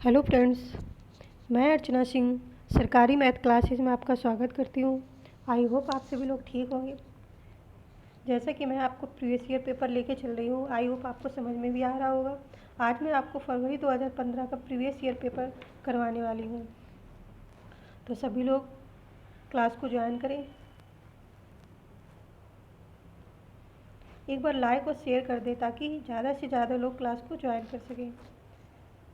Hello friends, मैं अर्चना सिंह सरकारी math classes में आपका स्वागत करती हूँ। आई होप आप सभी लोग ठीक होंगे। जैसा कि मैं आपको प्रीवियस ईयर पेपर लेके चल रही हूँ, आई होप आपको समझ में भी आ रहा होगा। आज मैं आपको फरवरी 2015 का प्रीवियस ईयर पेपर करवाने वाली हूँ, तो सभी लोग क्लास को ज्वाइन करें। एक बार लाइक और शेयर कर दें ताकि ज़्यादा से ज़्यादा लोग क्लास को ज्वाइन कर सकें।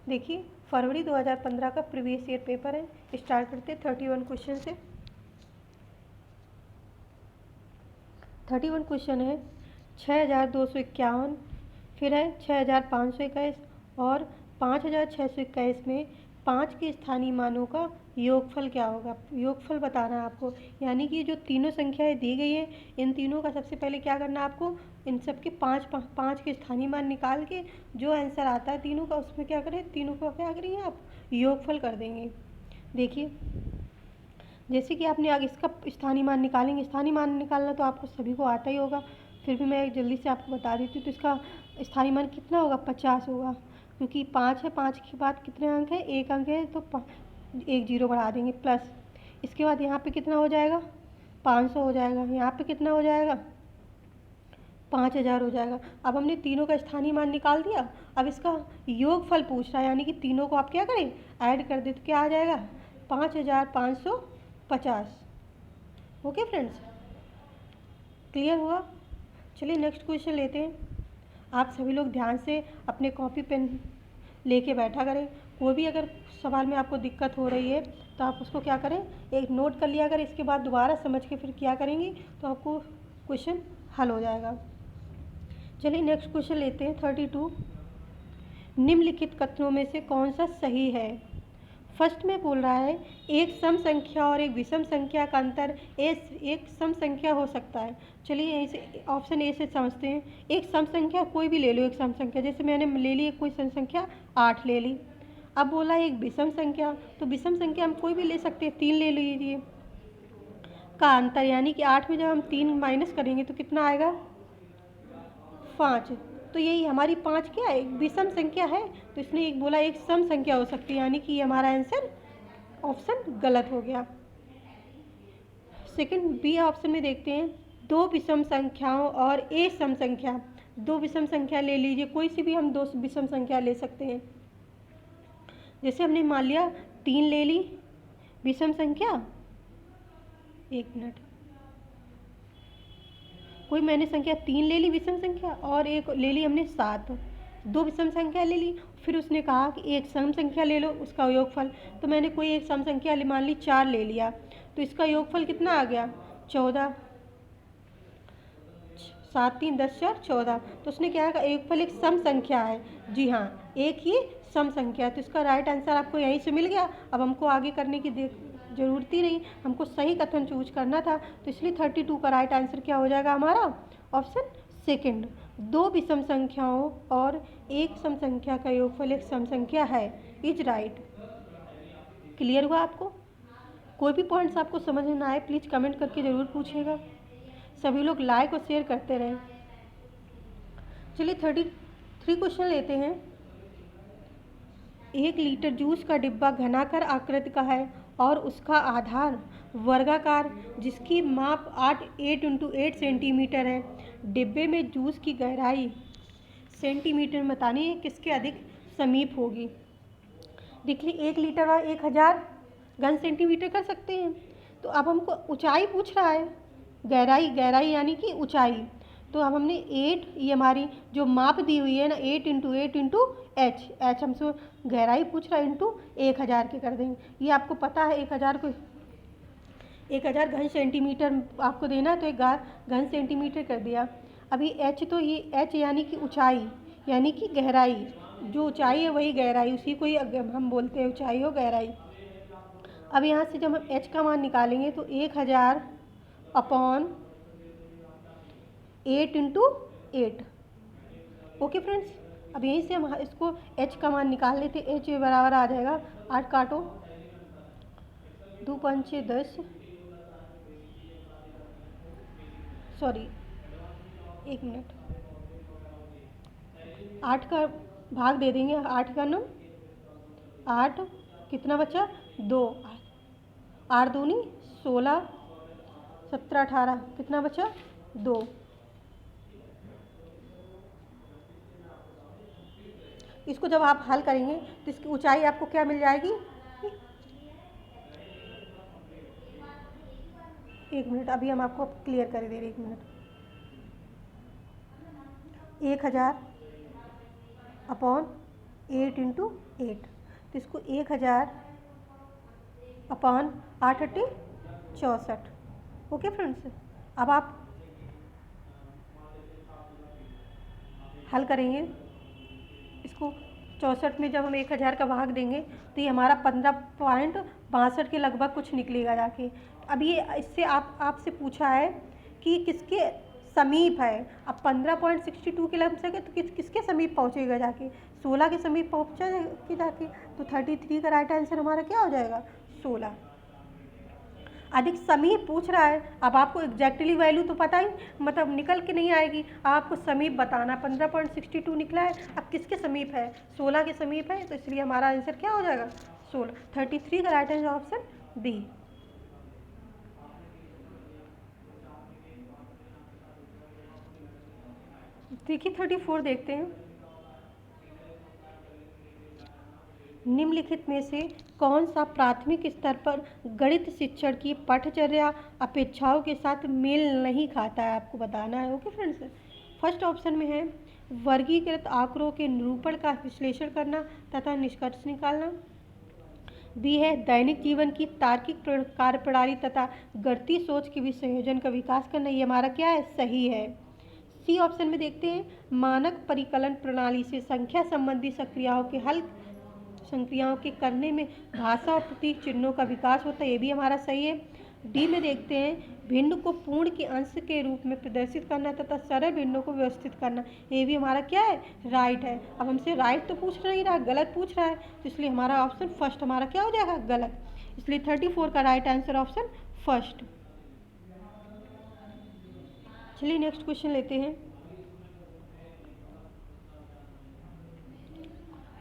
देखिए, फरवरी 2015 का प्रीवियस ईयर पेपर है। स्टार्ट करते हैं 31 क्वेश्चन से। 31 क्वेश्चन है 6251, फिर है 6521 और 5621 में 5 के स्थानीय मानों का योगफल क्या होगा। योगफल बताना है आपको, यानी कि जो तीनों संख्याएं दी गई हैं, इन तीनों का सबसे पहले क्या करना है आपको, इन सब के पाँच के स्थानीय मान निकाल के जो आंसर आता है तीनों का, उसमें क्या करें, तीनों का क्या करेंगे आप, योगफल कर देंगे। देखिए, जैसे कि आपने आगे इसका स्थानीय मान निकालेंगे, स्थानीय मान निकालना तो आपको सभी को आता ही होगा, फिर भी मैं जल्दी से आपको बता देती हूँ। तो इसका स्थानीय मान कितना होगा, 50 होगा, क्योंकि 5 है, 5 के बाद कितने अंक है, एक अंक है, तो एक जीरो बढ़ा देंगे प्लस। इसके बाद यहाँ पे कितना हो जाएगा, 500 हो जाएगा। यहाँ पे कितना हो जाएगा, 5000 हो जाएगा। अब हमने तीनों का स्थानीय मान निकाल दिया, अब इसका योगफल पूछ रहा है, यानी कि तीनों को आप क्या करें, ऐड कर दे, तो क्या आ जाएगा, 5550। ओके फ्रेंड्स, क्लियर हुआ। चलिए नेक्स्ट क्वेश्चन लेते हैं। आप सभी लोग ध्यान से अपने कॉपी पेन लेके बैठा करें। कोई भी अगर सवाल में आपको दिक्कत हो रही है तो आप उसको क्या करें, एक नोट कर लिया करें, इसके बाद दोबारा समझ के फिर क्या करेंगे तो आपको क्वेश्चन हल हो जाएगा। चलिए नेक्स्ट क्वेश्चन लेते हैं 32। निम्नलिखित कथनों में से कौन सा सही है। फर्स्ट में बोल रहा है एक सम संख्या और एक विषम संख्या का अंतर एक सम संख्या हो सकता है। चलिए यहीं से ऑप्शन ए से समझते हैं। एक सम संख्या कोई भी ले लो, एक सम संख्या, जैसे मैंने ले ली कोई सम संख्या 8 ले ली। अब बोला एक विषम संख्या, तो विषम संख्या हम कोई भी ले सकते हैं, 3 ले लीजिए, का अंतर, यानी कि 8 में जब हम 3 माइनस करेंगे तो कितना आएगा, 5। तो यही हमारी 5 क्या है, एक विषम संख्या है, तो इसने एक बोला एक सम संख्या हो सकती है, यानी कि हमारा आंसर ऑप्शन गलत हो गया। सेकंड बी ऑप्शन में देखते हैं, दो विषम संख्याओं और एक सम संख्या। दो विषम संख्या ले लीजिए, कोई सी भी हम दो विषम संख्या ले सकते हैं। जैसे हमने मान लिया 3 ले ली विषम संख्या, एक मिनट, कोई मैंने संख्या 3 ले ली विषम संख्या और एक ले ली हमने 7, दो विषम संख्या ले ली। फिर उसने कहा कि एक सम संख्या ले लो, उसका योगफल, तो मैंने कोई एक सम संख्या मान ली 4 ले लिया, तो इसका योगफल कितना आ गया, 14। 7 3 10 4 14। तो उसने क्या कहा, योगफल एक सम संख्या है। जी हाँ, एक ही सम संख्या है, तो इसका राइट आंसर आपको यहीं से मिल गया। अब हमको आगे करने की ज़रूरत ही नहीं, हमको सही कथन चूज करना था, तो इसलिए 32 का राइट आंसर क्या हो जाएगा हमारा, ऑप्शन सेकंड। दो विषम संख्याओं और एक सम संख्या का योगफल एक सम संख्या है, इज राइट। क्लियर हुआ आपको। कोई भी पॉइंट्स आपको समझ में ना आए प्लीज़ कमेंट करके ज़रूर पूछिएगा। सभी लोग लाइक और शेयर करते रहें। चलिए 33 क्वेश्चन लेते हैं। 1 लीटर जूस का डिब्बा घनाकार आकृति का है और उसका आधार वर्गाकार जिसकी माप 8 इंटू 8 सेंटीमीटर है। डिब्बे में जूस की गहराई सेंटीमीटर में बतानी है किसके अधिक समीप होगी। देखिए 1 लीटर और 1000 घन सेंटीमीटर कर सकते हैं, तो अब हमको ऊंचाई पूछ रहा है, गहराई यानी कि ऊंचाई। तो अब हमने 8, ये हमारी जो माप दी हुई है ना, 8 इंटू एच हमसे गहराई पूछ रहा है, इंटू 1000 के कर देंगे। ये आपको पता है 1000 घन सेंटीमीटर आपको देना है, तो एक घन सेंटीमीटर कर दिया। अभी एच, तो ये एच यानी कि ऊंचाई, यानी कि गहराई, जो ऊंचाई है वही गहराई, उसी को ही हम बोलते हैं ऊंचाई हो गहराई। अब यहाँ से जब हम एच का मान निकालेंगे तो 1000 अपॉन 8 इंटू 8। ओके फ्रेंड्स, अब यहीं से हम इसको एच का मान निकाल लेते। एच बराबर आ जाएगा, 8 काटो, 2 5 6 10, सॉरी 1 मिनट, 8 का भाग दे देंगे, 8 का 9 8 कितना बचा 2, 8 दूनी 16, 17 18 कितना बचा 2। इसको जब आप हल करेंगे तो इसकी ऊंचाई आपको क्या मिल जाएगी, 1 मिनट अभी हम आपको क्लियर कर दे रहे, 1 मिनट। 1000 अपॉन 8 इंटू 8, तो इसको 1000 अपॉन 8 8 64। ओके फ्रेंड्स, अब आप हल करेंगे इसको। 64 में जब हम 1000 का भाग देंगे तो ये हमारा 15.62 के लगभग कुछ निकलेगा जाके। अब ये इससे आपसे पूछा है कि किसके समीप है। अब 15.62 के लगभग है तो किसके समीप पहुँचेगा जाके, 16 के समीप पहुँचा जाके। तो 33 का राइट आंसर हमारा क्या हो जाएगा, 16। अधिक समीप पूछ रहा है। अब आपको एग्जैक्टली वैल्यू तो पता ही मतलब निकल के नहीं आएगी, आपको समीप बताना। 15.62 निकला है, अब किसके समीप है, 16 के समीप है, तो इसलिए हमारा आंसर क्या हो जाएगा 16। 33 का राइट आंसर ऑप्शन बी। देखिए 34 देखते हैं। निम्नलिखित में से कौन सा प्राथमिक स्तर पर गणित शिक्षण की पाठ्यचर्या अपेक्षाओं के साथ मेल नहीं खाता है, आपको बताना है। ओके फ्रेंड्स, फर्स्ट ऑप्शन में है वर्गीकृत आंकड़ों के निरूपण का विश्लेषण करना तथा निष्कर्ष निकालना। बी है दैनिक जीवन की तार्किक कार्यप्रणाली तथा गणितीय सोच के बीच संयोजन का विकास करना। ये हमारा क्या है, सही है। सी ऑप्शन में देखते हैं मानक परिकलन प्रणाली से संख्या संबंधी संक्रियाओं के करने में भाषा और प्रतीक चिन्हों का विकास होता है, ये भी हमारा सही है। डी में देखते हैं भिन्न को पूर्ण के अंश के रूप में प्रदर्शित करना तथा सरल भिन्नों को व्यवस्थित करना, ये भी हमारा क्या है, राइट है। अब हमसे राइट तो पूछ नहीं रहा, गलत पूछ रहा है, तो इसलिए हमारा ऑप्शन फर्स्ट हमारा क्या हो जाएगा, गलत। इसलिए 34 का राइट आंसर ऑप्शन फर्स्ट। चलिए नेक्स्ट क्वेश्चन लेते हैं।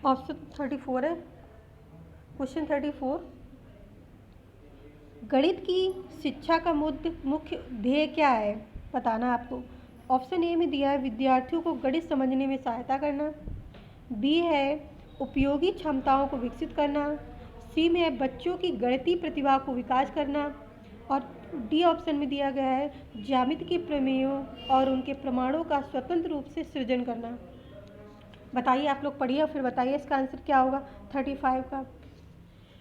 ऑप्शन 34 है, क्वेश्चन 34। गणित की शिक्षा का मुख्य ध्येय क्या है, बताना आपको। ऑप्शन ए में दिया है विद्यार्थियों को गणित समझने में सहायता करना। बी है उपयोगी क्षमताओं को विकसित करना। सी में है बच्चों की गणितीय प्रतिभा को विकास करना। और डी ऑप्शन में दिया गया है ज्यामिति के प्रमेयों और उनके प्रमाणों का स्वतंत्र रूप से सृजन करना। बताइए, आप लोग पढ़िए और फिर बताइए इसका आंसर क्या होगा 35 का।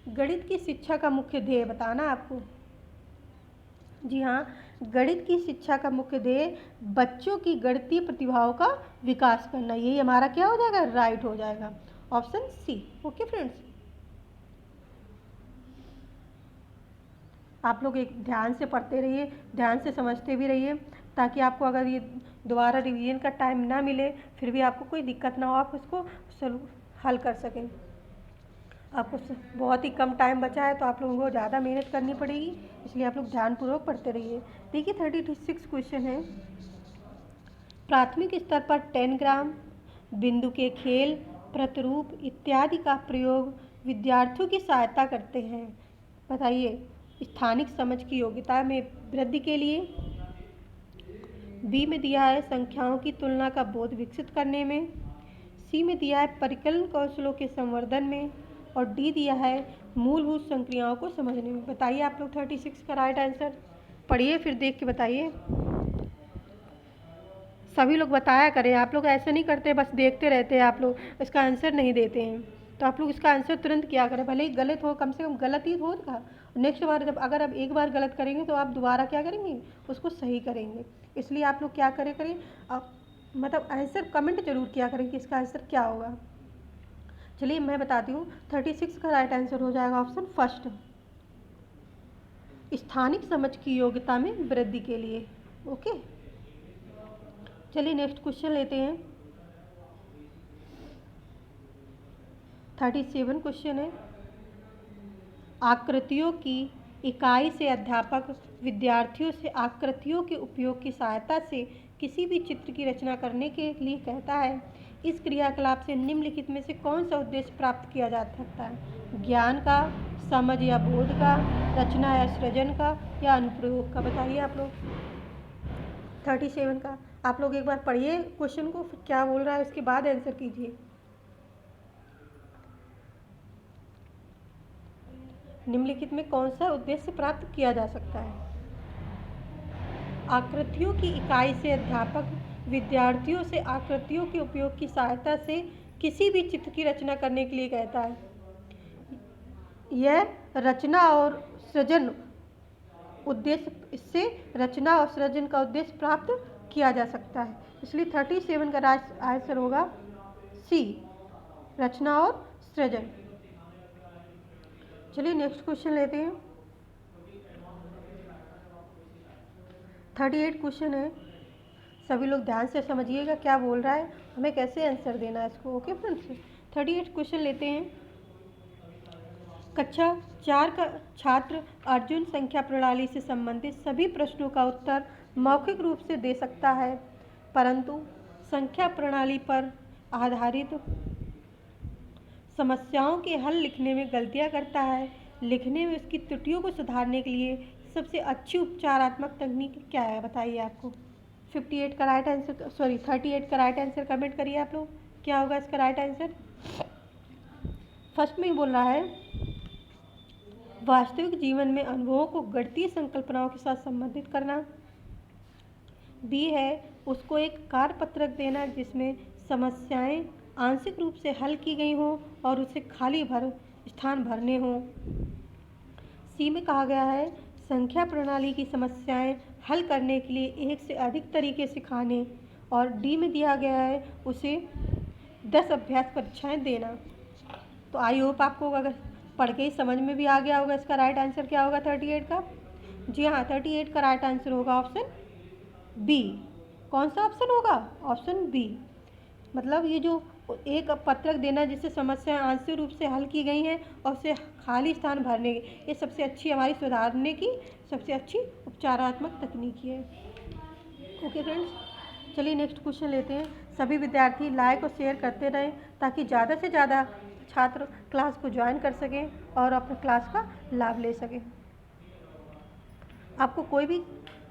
गणित की शिक्षा का मुख्य ध्येय बताना आपको। जी हाँ, गणित की शिक्षा का मुख्य ध्येय बच्चों की गणितीय प्रतिभाओं का विकास करना, यही हमारा क्या हो जाएगा, राइट हो जाएगा, ऑप्शन सी। ओके फ्रेंड्स, आप लोग एक ध्यान से पढ़ते रहिए, ध्यान से समझते भी रहिए, ताकि आपको अगर ये दोबारा रिवीजन का टाइम ना मिले फिर भी आपको कोई दिक्कत ना हो, आप उसको हल कर सकें। आपको बहुत ही कम टाइम बचा है तो आप लोगों को ज़्यादा मेहनत करनी पड़ेगी, इसलिए आप लोग ध्यानपूर्वक पढ़ते रहिए। देखिए 36 क्वेश्चन है। प्राथमिक स्तर पर 10 ग्राम, बिंदु के खेल, प्रतिरूप इत्यादि का प्रयोग विद्यार्थियों की सहायता करते हैं। बताइए, स्थानिक समझ की योग्यता में वृद्धि के लिए। बी में दिया है संख्याओं की तुलना का बोध विकसित करने में। सी में दिया है परिकलन कौशलों के संवर्धन में। और डी दिया है मूलभूत संक्रियाओं को समझने में। बताइए आप लोग 36 का राइट आंसर, पढ़िए फिर देख के बताइए। सभी लोग बताया करें, आप लोग ऐसा नहीं करते बस देखते रहते हैं, आप लोग इसका आंसर नहीं देते हैं, तो आप लोग इसका आंसर तुरंत किया करें, भले ही गलत हो, कम से कम गलत ही होगा। नेक्स्ट बार जब अगर आप एक बार गलत करेंगे तो आप दोबारा क्या करेंगे, उसको सही करेंगे। इसलिए आप लोग क्या करें आप मतलब आंसर कमेंट जरूर किया करें कि इसका आंसर क्या होगा। चलिए मैं बताती हूँ, 36 का राइट आंसर हो जाएगा ऑप्शन फर्स्ट, स्थानिक समझ की योग्यता में वृद्धि के लिए। ओके, चलिए नेक्स्ट क्वेश्चन लेते हैं। 37 क्वेश्चन है। आकृतियों की इकाई से अध्यापक विद्यार्थियों से आकृतियों के उपयोग की सहायता से किसी भी चित्र की रचना करने के लिए कहता है। इस क्रियाकलाप से निम्नलिखित में से कौन सा उद्देश्य प्राप्त किया जा सकता है? ज्ञान का, समझ या बोध का, रचना या सृजन का, या अनुप्रयोग का? बताइए आप लोग। 37 का आप लोग एक बार पढ़िए क्वेश्चन को, फिर क्या बोल रहा है उसके बाद आंसर कीजिए। निम्नलिखित में कौन सा उद्देश्य प्राप्त किया जा सकता है? आकृतियों की इकाई से अध्यापक विद्यार्थियों से आकृतियों के उपयोग की सहायता से किसी भी चित्र की रचना करने के लिए कहता है। यह रचना और सृजन उद्देश्य, इससे रचना और सृजन का उद्देश्य प्राप्त किया जा सकता है। इसलिए 37 का आंसर होगा सी, रचना और सृजन। चलिए नेक्स्ट क्वेश्चन लेते हैं। 38 क्वेश्चन है, सभी लोग ध्यान से समझिएगा क्या बोल रहा है, हमें कैसे आंसर देना है इसको। ओके फ्रेंड्स, 38 क्वेश्चन लेते हैं। कक्षा 4 का छात्र अर्जुन संख्या प्रणाली से संबंधित सभी प्रश्नों का उत्तर मौखिक रूप से दे सकता है, परंतु संख्या प्रणाली पर आधारित समस्याओं के हल लिखने में गलतियां करता है। लिखने में उसकी त्रुटियों को सुधारने के लिए सबसे अच्छी उपचारात्मक तकनीक क्या है? बताइए आपको। 38 का राइट आंसर, 38 का राइट आंसर कमेंट करिए आप लोग, क्या होगा इसका राइट आंसर? फर्स्ट में ही बोल रहा है वास्तविक जीवन में अनुभवों को गणितीय संकल्पनाओं के साथ संबंधित करना। बी है उसको एक कार्यपत्रक देना जिसमें समस्याएं आंशिक रूप से हल की गई हों और उसे खाली स्थान भरने हों। सी में कहा गया है संख्या प्रणाली की समस्याएं हल करने के लिए एक से अधिक तरीके सिखाने। और डी में दिया गया है उसे 10 अभ्यास परीक्षाएं देना। तो आई होप आपको अगर पढ़ के ही समझ में भी आ गया होगा इसका राइट आंसर क्या होगा 38 का। जी हाँ, 38 का राइट आंसर होगा ऑप्शन बी। कौन सा ऑप्शन होगा? Option B. मतलब ये जो एक पत्रक देना जिससे समस्याएं आंशिक रूप से हल की गई हैं और उसे खाली स्थान भरने की, ये सबसे अच्छी हमारी सुधारने की सबसे अच्छी उपचारात्मक तकनीक है। ओके फ्रेंड्स, चलिए नेक्स्ट क्वेश्चन लेते हैं। सभी विद्यार्थी लाइक और शेयर करते रहें ताकि ज़्यादा से ज़्यादा छात्र क्लास को ज्वाइन कर सकें और अपने क्लास का लाभ ले सकें। आपको कोई भी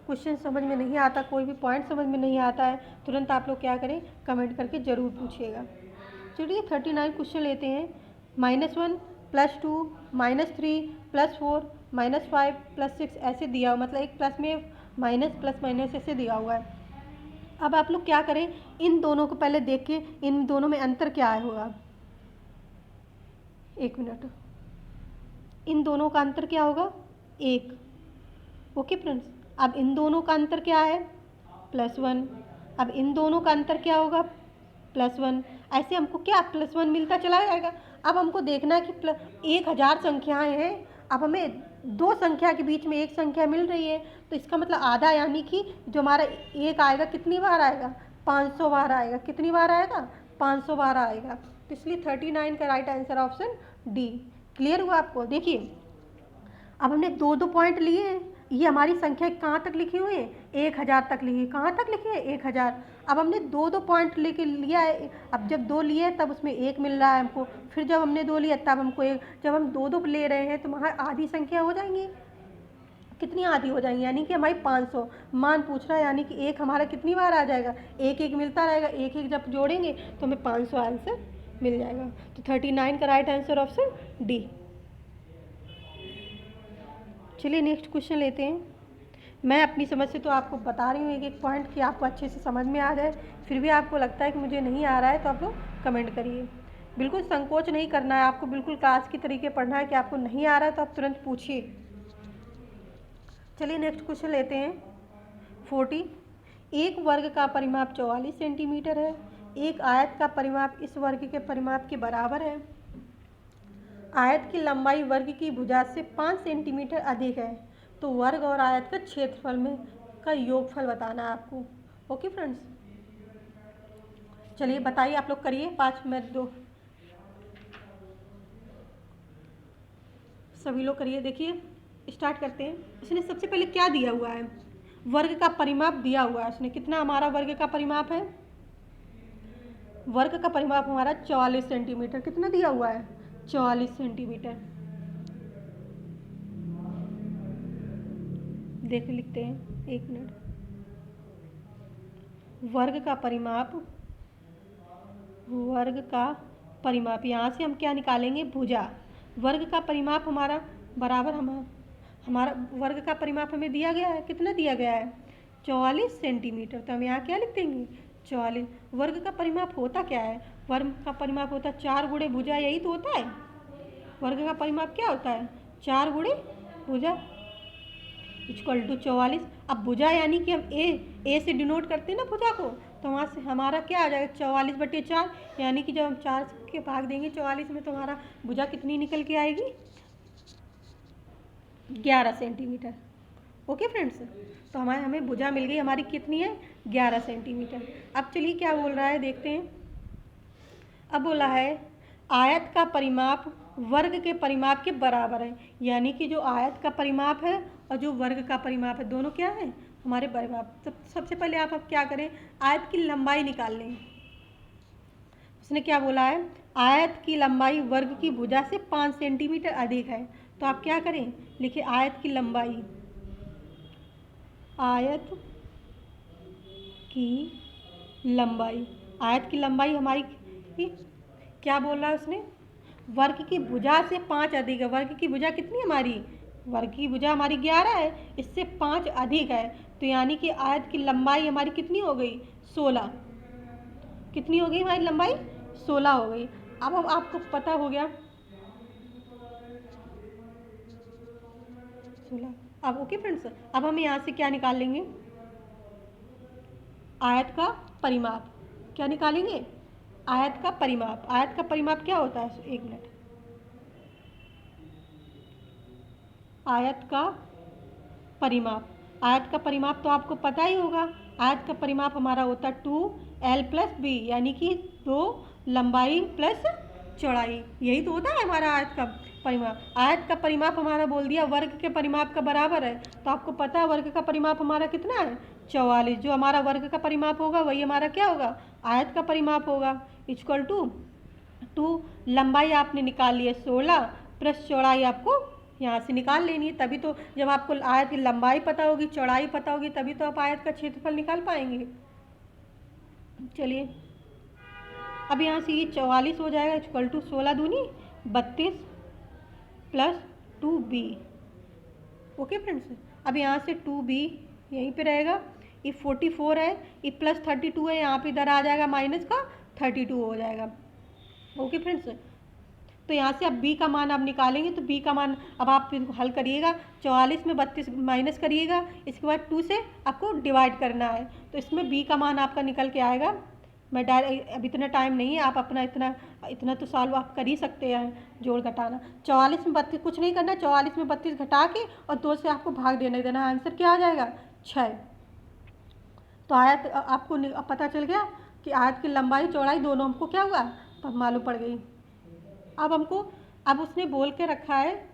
क्वेश्चन समझ में नहीं आता, कोई भी पॉइंट समझ में नहीं आता है, तुरंत आप लोग क्या करें, कमेंट करके ज़रूर पूछिएगा। चलिए 39 क्वेश्चन लेते हैं। -1 +2 -3 +4 -5 +6 ऐसे दिया हुआ, मतलब एक प्लस में माइनस प्लस माइनस ऐसे दिया हुआ है। अब आप लोग क्या करें, इन दोनों को पहले देख के इन दोनों में अंतर क्या है होगा। एक मिनट, इन दोनों का अंतर क्या होगा? 1। ओके फ्रेंड्स, अब इन दोनों का अंतर क्या है? +1। अब इन दोनों का अंतर क्या होगा? +1। ऐसे हमको क्या +1 मिलता चला जाएगा। अब हमको देखना है कि 1000 संख्याएं हैं, अब हमें 2 संख्या के बीच में एक संख्या मिल रही है, तो इसका मतलब आधा, यानी कि जो हमारा एक आएगा कितनी बार आएगा? 500 बार आएगा। कितनी बार आएगा? 500 बार आएगा। तो इसलिए 39 का right answer option D. Clear हुआ आपको? देखिए अब हमने 2-2 पॉइंट लिए हैं, ये हमारी संख्या कहाँ तक लिखी हुई है? 1000 तक लिखी है। कहाँ तक लिखी है? 1000। अब हमने 2-2 पॉइंट लेके लिया है, अब जब 2 लिए तब उसमें 1 मिल रहा है हमको, फिर जब हमने 2 लिया तब हमको 1, जब हम 2-2 ले रहे हैं तो वहाँ आधी संख्या हो जाएंगी। कितनी आधी हो जाएंगी? यानी कि हमारी 500 मान पूछ रहा है, यानी कि 1 हमारा कितनी बार आ जाएगा? 1-1 मिलता रहेगा, 1-1 जब जोड़ेंगे तो हमें 500 आंसर मिल जाएगा। तो 39 का राइट आंसर ऑप्शन डी। चलिए नेक्स्ट क्वेश्चन लेते हैं। मैं अपनी समझ से तो आपको बता रही हूँ एक एक पॉइंट कि आपको अच्छे से समझ में आ जाए, फिर भी आपको लगता है कि मुझे नहीं आ रहा है तो आप लोग कमेंट करिए। बिल्कुल संकोच नहीं करना है, आपको बिल्कुल क्लास की तरीके पढ़ना है कि आपको नहीं आ रहा है तो आप तुरंत पूछिए। चलिए नेक्स्ट क्वेश्चन लेते हैं। 40। एक वर्ग का परिमाप 44 सेंटीमीटर है। एक आयत का परिमाप इस वर्ग के परिमाप के बराबर है। आयत की लंबाई वर्ग की भुजा से 5 सेंटीमीटर अधिक है, तो वर्ग और आयत का क्षेत्रफल में का योगफल बताना है आपको। ओके फ्रेंड्स, चलिए बताइए, आप लोग करिए। 5 में 2 सभी लोग करिए। देखिए स्टार्ट करते हैं। इसने सबसे पहले क्या दिया हुआ है? वर्ग का परिमाप दिया हुआ है। इसने कितना हमारा वर्ग का परिमाप है? वर्ग का परिमाप हमारा 44 सेंटीमीटर। कितना दिया हुआ है? 44 सेंटीमीटर। देख लिखते हैं, एक मिनट। वर्ग का परिमाप, वर्ग का परिमाप, यहाँ से हम क्या निकालेंगे? भुजा। वर्ग का परिमाप हमारा बराबर हमारा वर्ग का परिमाप हमें दिया गया है। कितना दिया गया है? 44 सेंटीमीटर। तो हम यहाँ क्या लिख देंगे? 44। वर्ग का परिमाप होता क्या है? वर्ग का परिमाप होता है 4 गुणे भुजा, यही तो होता है। वर्ग का परिमाप क्या होता है? 4 गुणे भुजा इक्वल टू 44। अब भुजा यानी कि हम ए से डिनोट करते हैं ना भुजा को, तो वहाँ से हमारा क्या आ जाएगा? 44/4। यानी कि जब हम 4 के भाग देंगे 44 में, तो हमारा भुजा कितनी निकल के आएगी? 11 सेंटीमीटर। ओके फ्रेंड्स, तो हमें भुजा मिल गई, हमारी कितनी है? 11 सेंटीमीटर। अब चलिए क्या बोल रहा है देखते हैं। अब बोला है आयत का परिमाप वर्ग के परिमाप के बराबर है। यानी कि जो आयत का परिमाप है और जो वर्ग का परिमाप है, दोनों क्या है? हमारे परिमाप। तो सबसे पहले आप अब क्या करें? आयत की लंबाई निकाल लें। उसने क्या बोला है? आयत की लंबाई वर्ग की भुजा से 5 सेंटीमीटर अधिक है। तो आप क्या करें? लिखिए आयत की लंबाई, आयत की लंबाई, आयत की लंबाई हमारी क्या बोल रहा है उसने? वर्ग की भुजा से 5 अधिक है। वर्ग की भुजा कितनी है हमारी? वर्ग की भुजा हमारी 11 है, इससे 5 अधिक है। तो यानी कि आयत की लंबाई हमारी कितनी हो गई? 16। कितनी हो गई हमारी लंबाई? 16 हो गई। अब आपको पता हो गया 16। अब ओके फ्रेंड्स, अब हम यहाँ से क्या निकाल लेंगे? आयत का परिमाप। क्या निकालेंगे? आयत का परिमाप। आयत का परिमाप क्या होता है? एक मिनट। आयत का परिमाप, आयत का परिमाप तो आपको पता ही होगा। आयत का परिमाप हमारा होता है 2l+b, यानी कि 2 लंबाई प्लस चौड़ाई। यही तो होता है हमारा आयत का परिमाप। आयत का परिमाप हमारा बोल दिया वर्ग के परिमाप का बराबर है। तो आपको पता है वर्ग का परिमाप हमारा कितना है? 44। जो हमारा वर्ग का परिमाप होगा वही हमारा क्या होगा? आयत का परिमाप होगा। इक्वल टू 2 लंबाई आपने निकाल ली है 16 प्लस चौड़ाई आपको यहाँ से निकाल लेनी है। तभी तो जब आपको आयत की लंबाई पता होगी, चौड़ाई पता होगी, तभी तो आप आयत का क्षेत्रफल निकाल पाएंगे। चलिए अब यहाँ से ये 44 हो जाएगा इक्वल टू 16 दूनी 32 प्लस 2b। ओके फ्रेंड्स, अब यहाँ से 2b यहीं पे रहेगा। ये 44 है, ये प्लस 32 है, यहाँ पे इधर आ जाएगा माइनस का 32 हो जाएगा। ओके फ्रेंड्स, तो यहाँ से अब b का मान आप निकालेंगे। तो b का मान अब आप हल करिएगा। 44 में 32 माइनस करिएगा, इसके बाद 2 से आपको डिवाइड करना है। तो इसमें b का मान आपका निकल के आएगा। मैं अब इतना टाइम नहीं है, आप अपना इतना तो सॉल्व आप कर ही सकते हैं, जोड़ घटाना। 44 में 32 कुछ नहीं करना, 44 में 32 घटा के और 2 से आपको भाग देना। आंसर क्या आ जाएगा? 6। तो आयत आपको पता चल गया कि आयत की लंबाई चौड़ाई दोनों हमको क्या हुआ? मालूम पड़ गई। अब उसने बोल के रखा है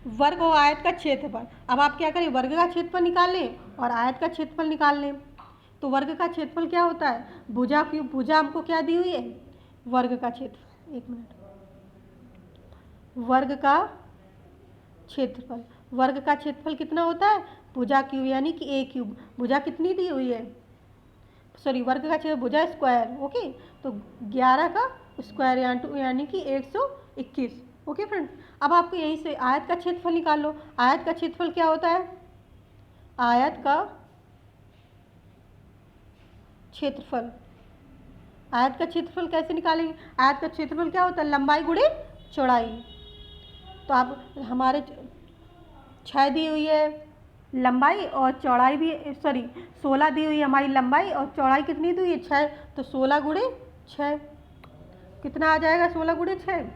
वर्ग और आयत का क्षेत्रफल। अब आप क्या करें? वर्ग का क्षेत्रफल निकाल लें और आयत का क्षेत्रफल निकाल लें। तो वर्ग का क्षेत्रफल क्या होता है? भुजा की भुजा हमको क्या दी हुई है? वर्ग का क्षेत्रफल। एक मिनट। वर्ग का क्षेत्रफल, वर्ग का क्षेत्रफल कितना होता है? भुजा क्यूब यानी कि a क्यूब। भुजा कितनी दी हुई है? सॉरी, वर्ग का क्षेत्र भुजा स्क्वायर। ओके, तो 11 का स्क्वायर यानी कि 121। ओके फ्रेंड्स, अब आपको यहीं से आयत का क्षेत्रफल निकाल लो। आयत का क्षेत्रफल क्या होता है? आयत का क्षेत्रफल, आयत का क्षेत्रफल कैसे निकालेंगे? आयत का क्षेत्रफल क्या होता है? लंबाई गुणे चौड़ाई। तो आप हमारे 6 दी हुई है लंबाई और चौड़ाई भी, सॉरी 16 दी हुई है हमारी लंबाई और चौड़ाई कितनी दी हुई है? 6। तो 16 गुणे 6 कितना आ जाएगा? 16 गुणे 6,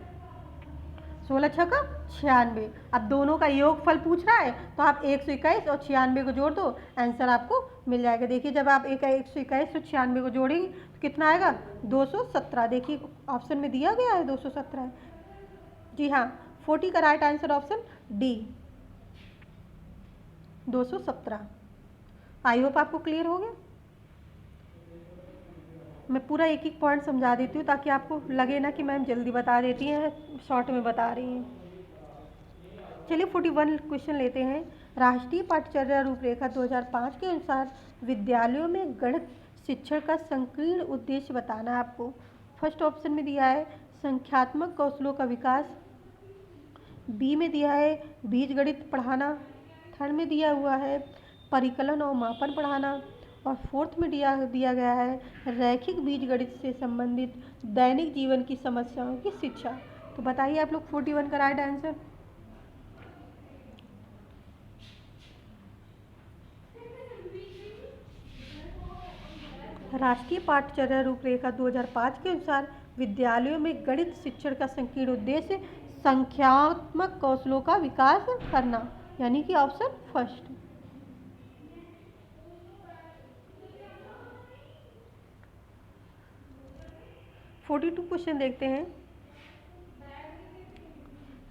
16 6 का 96। अब दोनों का योगफल पूछ रहा है, तो आप 121 और 96 को जोड़ दो, आंसर आपको मिल जाएगा। देखिए जब आप 121 और 96 को जोड़ेंगे तो कितना आएगा? 217। देखिए ऑप्शन में दिया गया है 217। जी हाँ, 40 का right answer option D, 217। I hope आपको क्लियर हो गया। मैं पूरा एक एक पॉइंट समझा देती हूँ ताकि आपको लगे ना कि मैम जल्दी बता देती हैं, शॉर्ट में बता रही हैं। चलिए 41 क्वेश्चन लेते हैं। राष्ट्रीय पाठ्यचर्या रूपरेखा 2005 के अनुसार विद्यालयों में गणित शिक्षण का संकीर्ण उद्देश्य बताना है आपको। फर्स्ट ऑप्शन में दिया है संख्यात्मक कौशलों का विकास, बी में दिया है बीजगणित पढ़ाना, थर्ड में दिया हुआ है परिकलन और मापन पढ़ाना, और फोर्थ में दिया गया है रैखिक बीजगणित से संबंधित दैनिक जीवन की समस्याओं की शिक्षा। तो बताइए आप लोग 41 का राइट आंसर। राष्ट्रीय पाठ्यचर्या रूपरेखा 2005 के अनुसार विद्यालयों में गणित शिक्षण का संकीर्ण उद्देश्य संख्यात्मक कौशलों का विकास करना, यानी कि ऑप्शन फर्स्ट। फोर्टी 42 क्वेश्चन देखते हैं।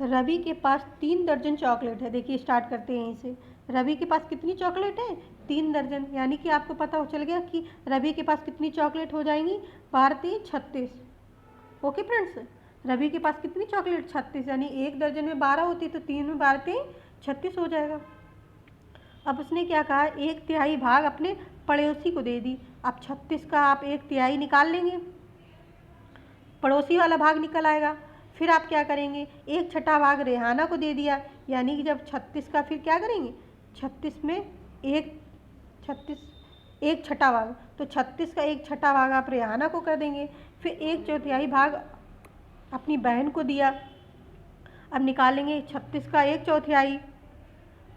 रवि के पास 3 दर्जन चॉकलेट है। देखिए स्टार्ट करते हैं यहीं से। रवि के पास कितनी चॉकलेट है? 3 दर्जन, यानी कि आपको पता चल गया कि रवि के पास कितनी चॉकलेट हो जाएंगी? 12 3 36। ओके फ्रेंड्स, रवि के पास कितनी चॉकलेट? 36, यानी 1 दर्जन में 12 होती तो 3 में 12 3 36 हो जाएगा। अब उसने क्या कहा? 1/3 भाग अपने पड़ोसी को दे दी। अब 36 का आप 1/3 निकाल लेंगे, पड़ोसी वाला भाग निकल आएगा। फिर आप क्या करेंगे? 1/6 भाग रेहाना को दे दिया, यानी कि जब 36 का फिर क्या करेंगे? 36 में 1/6 भाग, तो 36 का 1/6 भाग आप रेहाना को कर देंगे। फिर 1/4 भाग अपनी बहन को दिया। अब निकालेंगे 36 का 1/4।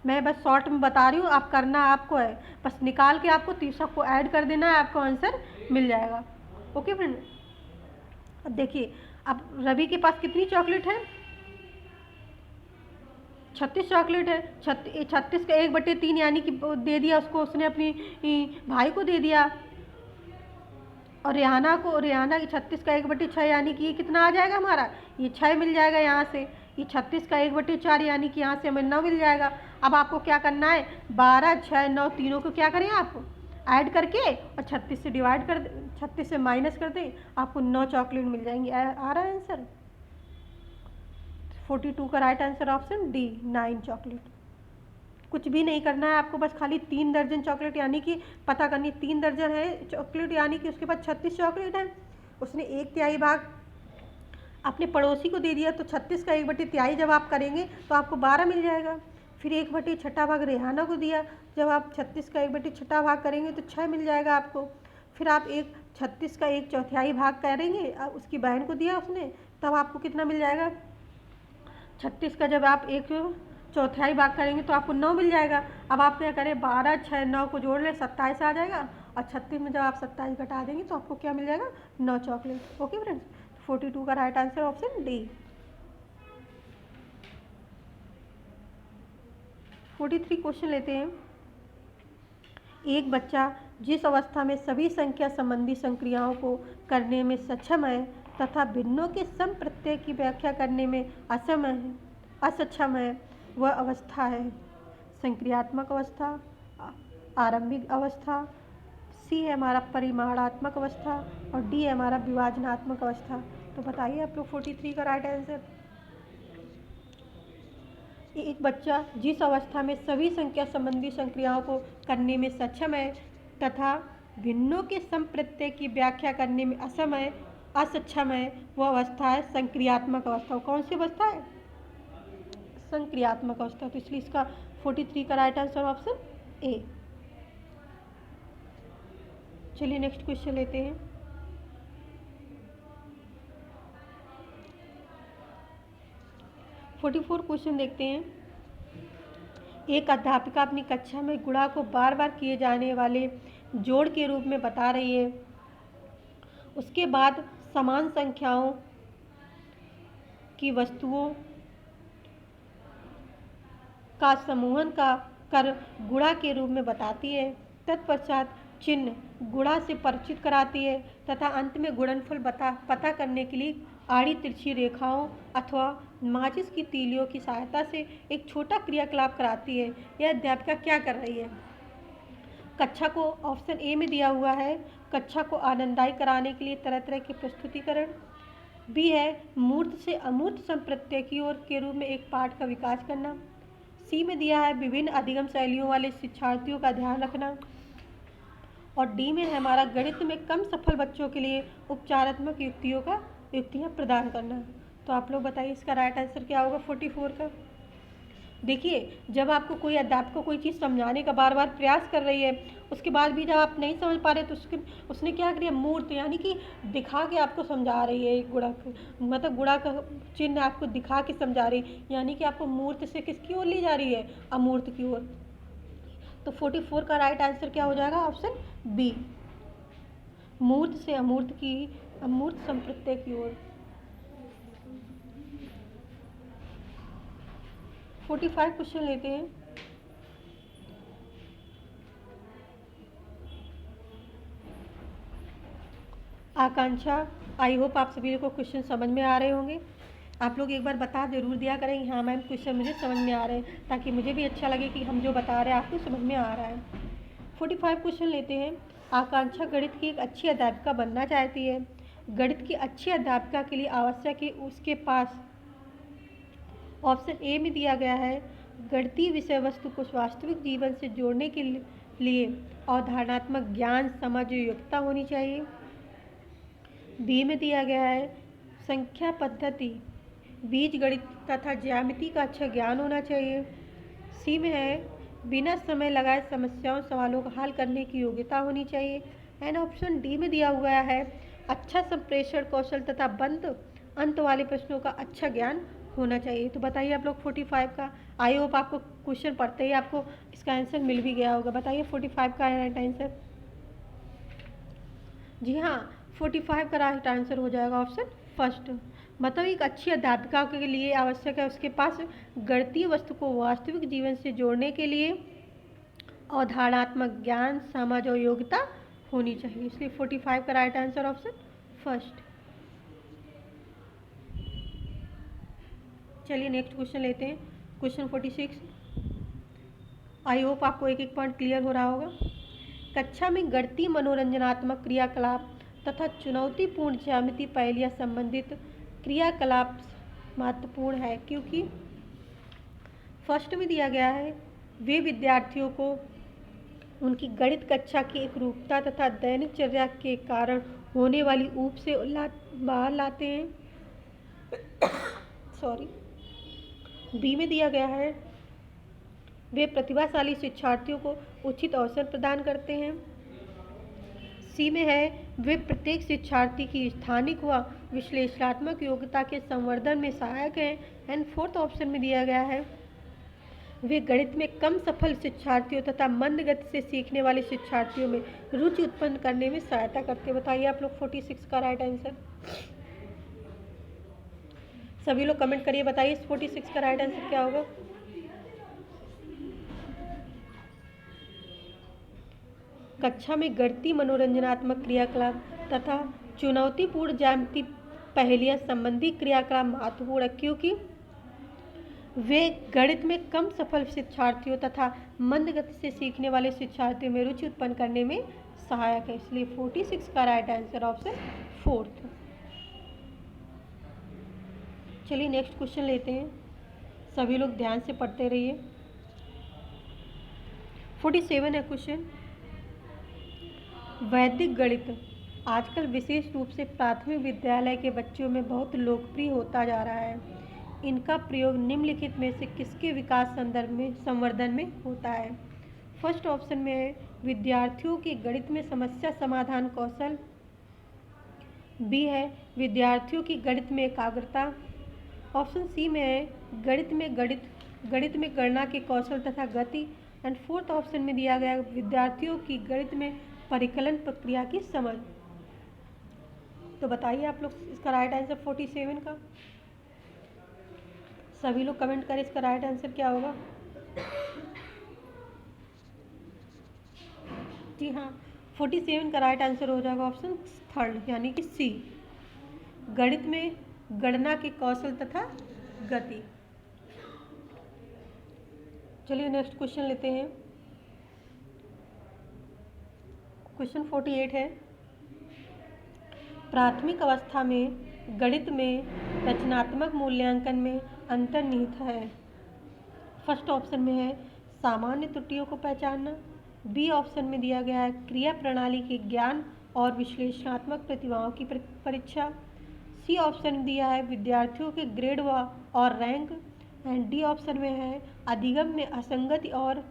मैं बस शॉर्ट में बता रही हूँ, आप करना आपको है, बस निकाल के आपको 30 को ऐड कर देना है, आपको आंसर मिल जाएगा। ओके फ्रेंड, अब देखिए, अब रवि के पास कितनी चॉकलेट है? 36 चॉकलेट है। 36 का 1/3 यानी कि दे दिया उसको, उसने अपनी भाई को दे दिया। और रेहाना की 36 का 1/6 यानी कि ये कितना आ जाएगा हमारा? ये 6 मिल जाएगा यहाँ से। ये 36 का 1/4 यानी कि यहाँ से हमें 9 मिल जाएगा। अब आपको क्या करना है? 12 6 9 तीनों को क्या करें आप? ऐड करके और 36 से डिवाइड कर, 36 से माइनस कर दें, आपको 9 चॉकलेट मिल जाएंगी। आ रहा है आंसर? 42 का right answer option D, 9 chocolate. कुछ भी नहीं करना है आपको, बस खाली 3 दर्जन चॉकलेट यानी कि पता करनी। 3 दर्जन है चॉकलेट यानी कि उसके पास 36 चॉकलेट है। उसने 1/3 भाग अपने पड़ोसी को दे दिया, तो 36 का 1/3 जब आप करेंगे तो आपको 12 मिल जाएगा। फिर 1/6 भाग रेहाना को दिया, जब आप 36 का 1/6 भाग करेंगे तो 6 मिल जाएगा आपको। फिर आप 36 का 1/4 भाग करेंगे, उसकी बहन को दिया उसने, तब आपको कितना मिल जाएगा? 36 का जब आप 1/4 भाग करेंगे तो आपको 9 मिल जाएगा। अब आप क्या करें? 12 6 9 को जोड़ लें, 27 आ जाएगा। और 36 में जब आप 27 घटा देंगे तो आपको क्या मिल जाएगा? 9 चॉकलेट। ओके फ्रेंड्स, 42 का right answer option D. 43 question लेते हैं। एक बच्चा जिस अवस्था में सभी संख्या संबंधी संक्रियाओं को करने में सक्षम है तथा भिन्नों के सम प्रत्यय की व्याख्या करने में असक्षम है, वह अवस्था है संक्रियात्मक अवस्था, आरंभिक अवस्था, सी है हमारा परिमाणात्मक अवस्था, और डी है हमारा विभाजनात्मक अवस्था। तो बताइए आप लोग 43 का राइट आंसर। एक बच्चा जिस अवस्था में सभी संख्या संबंधी संक्रियाओं को करने में सक्षम है तथा भिन्नों के सम प्रत्यय की व्याख्या करने में असक्षम है, वह अवस्था है संक्रियात्मक अवस्था। कौन सी अवस्था है? संक्रियात्मक अवस्था। तो इसलिए इसका 43 का राइट आंसर ऑप्शन ए। चलिए नेक्स्ट क्वेश्चन लेते हैं। फोर्टी 44 क्वेश्चन देखते हैं। एक अध्यापिका अपनी कक्षा में गुणा को बार बार किए जाने वाले जोड़ के रूप में बता रही है। उसके बाद समान संख्याओं की वस्तुओं का समूहन का कर गुणा के रूप में बताती है। तत्पश्चात चिन्ह गुणा से परिचित कराती है तथा अंत में गुणनफल पता करने के लिए आड़ी तिरछी रेखाओं अथवा माचिस की तीलियों की सहायता से एक छोटा क्रियाकलाप कराती है। यह अध्यापिका क्या कर रही है? कक्षा को ऑप्शन ए में दिया हुआ है कक्षा को आनंददायी कराने के लिए तरह तरह के प्रस्तुतिकरण। बी है मूर्त से अमूर्त संप्रत्यय की ओर के रूप में एक पाठ का विकास करना। सी में दिया है विभिन्न अधिगम शैलियों वाले शिक्षार्थियों का ध्यान रखना। और डी में है हमारा गणित में कम सफल बच्चों के लिए उपचारात्मक युक्तियाँ प्रदान करना। तो आप लोग बताइए इसका राइट आंसर क्या होगा 44 का। देखिए, जब आपको कोई अध्यापक को कोई चीज़ समझाने का बार बार प्रयास कर रही है, उसके बाद भी जब आप नहीं समझ पा रहे तो उसने क्या किया, मूर्त यानी कि दिखा के आपको समझा रही है। एक गुणक मतलब गुणा का चिन्ह आपको दिखा के समझा रही है, यानी कि आपको मूर्त से किसकी ओर ली जा रही है, अमूर्त की ओर। तो 44 का राइट आंसर क्या हो जाएगा, ऑप्शन बी, मूर्त से अमूर्त संप्रत्यय की ओर। 45 क्वेश्चन लेते हैं। आकांक्षा, आई होप आप सभी को क्वेश्चन समझ में आ रहे होंगे। आप लोग एक बार बता जरूर दिया करें हाँ मैम क्वेश्चन मुझे समझ में आ रहे हैं, ताकि मुझे भी अच्छा लगे कि हम जो बता रहे हैं आपको समझ में आ रहा है। 45 क्वेश्चन लेते हैं। आकांक्षा गणित की एक अच्छी अध्यापिका बनना चाहती है। गणित की अच्छी अध्यापिका के लिए आवश्यक है उसके पास, ऑप्शन ए में दिया गया है गणितीय विषय वस्तु को वास्तविक जीवन से जोड़ने के लिए अवधारणात्मक ज्ञान, समझ और योग्यता होनी चाहिए। बी में दिया गया है संख्या पद्धति, बीज गणित तथा ज्यामिति का अच्छा ज्ञान होना चाहिए। सी में है बिना समय लगाए समस्याओं सवालों का हल करने की योग्यता होनी चाहिए। एंड ऑप्शन डी में दिया हुआ है अच्छा संप्रेषण कौशल तथा बंद अंत वाले प्रश्नों का अच्छा ज्ञान होना चाहिए। तो बताइए आप लोग 45 का, आई होप आपको क्वेश्चन पढ़ते ही आपको इसका आंसर मिल भी गया होगा। बताइए 45 का राइट आंसर। जी हाँ, 45 का राइट आंसर हो जाएगा ऑप्शन फर्स्ट। मतलब एक अच्छी अध्यापिका के लिए आवश्यक है उसके पास गणितीय वस्तु को वास्तविक जीवन से जोड़ने के लिए अवधारणात्मक ज्ञान, समझ और योग्यता होनी चाहिए। इसलिए 45 का राइट आंसर ऑप्शन फर्स्ट। चलिए नेक्स्ट क्वेश्चन लेते हैं, क्वेश्चन 46। आई होप आपको एक एक पॉइंट क्लियर हो रहा होगा। कक्षा में गणितीय मनोरंजनात्मक क्रियाकलाप तथा चुनौतीपूर्ण ज्यामिति पहेलियाँ संबंधित क्रियाकलाप महत्वपूर्ण है, क्योंकि फर्स्ट में दिया गया है वे विद्यार्थियों को उनकी गणित कक्षा की एकरूपता तथा दैनिक चर्या के कारण होने वाली ऊब से बाहर लाते हैं। सॉरी। बी में दिया गया है वे प्रतिभाशाली शिक्षार्थियों को उचित अवसर प्रदान करते हैं। सी में है वे प्रत्येक शिक्षार्थी की स्थानिक व विश्लेषणात्मक योग्यता के संवर्धन में सहायक हैं। एंड फोर्थ ऑप्शन में दिया गया है वे गणित में कम सफल शिक्षार्थियों तथा मंद गति से सीखने वाले शिक्षार्थियों में रुचि उत्पन्न करने में सहायता करते। बताइए आप लोग 46 का राइट आंसर। सभी लोग कमेंट करिए, बताइए 46 का राइट आंसर क्या होगा। कक्षा में गणितीय मनोरंजनात्मक क्रियाकलाप तथा चुनौतीपूर्ण ज्यामिति पहेलियाँ संबंधी क्रियाकलाप महत्वपूर्ण है, क्योंकि वे गणित में कम सफल शिक्षार्थियों तथा मंद गति से सीखने वाले शिक्षार्थियों में रुचि उत्पन्न करने में सहायक है। इसलिए 46 का राइट आंसर ऑप्शन फोर्थ। चलिए नेक्स्ट क्वेश्चन लेते हैं, सभी लोग ध्यान से पढ़ते रहिए। 47 है क्वेश्चन। वैदिक गणित आजकल विशेष रूप से प्राथमिक विद्यालय के बच्चों में बहुत लोकप्रिय होता जा रहा है। इनका प्रयोग निम्नलिखित में से किसके विकास संवर्धन में होता है। फर्स्ट ऑप्शन में है विद्यार्थियों के गणित में समस्या समाधान कौशल। बी है विद्यार्थियों की गणित में एकाग्रता। ऑप्शन सी में है गणित में गणना के कौशल तथा गति। एंड फोर्थ ऑप्शन में दिया गया विद्यार्थियों की गणित में परिकलन प्रक्रिया की समझ। तो बताइए आप लोग इसका राइट आंसर 47 का। सभी लोग कमेंट करें इसका राइट आंसर क्या होगा। जी हाँ, 47 का राइट आंसर हो जाएगा ऑप्शन थर्ड यानी कि सी, गणित में गणना के कौशल तथा गति। चलिए नेक्स्ट क्वेश्चन लेते हैं। क्वेश्चन 48 है, प्राथमिक अवस्था में गणित में रचनात्मक मूल्यांकन में अंतर्निहित है। फर्स्ट ऑप्शन में है सामान्य त्रुटियों को पहचानना, बी ऑप्शन में दिया गया है क्रिया प्रणाली के ज्ञान और विश्लेषणात्मक प्रतिभाओं की परीक्षा, सी ऑप्शन दिया है विद्यार्थियों के ग्रेड और रैंक, एंड डी ऑप्शन में है अधिगम में असंगति और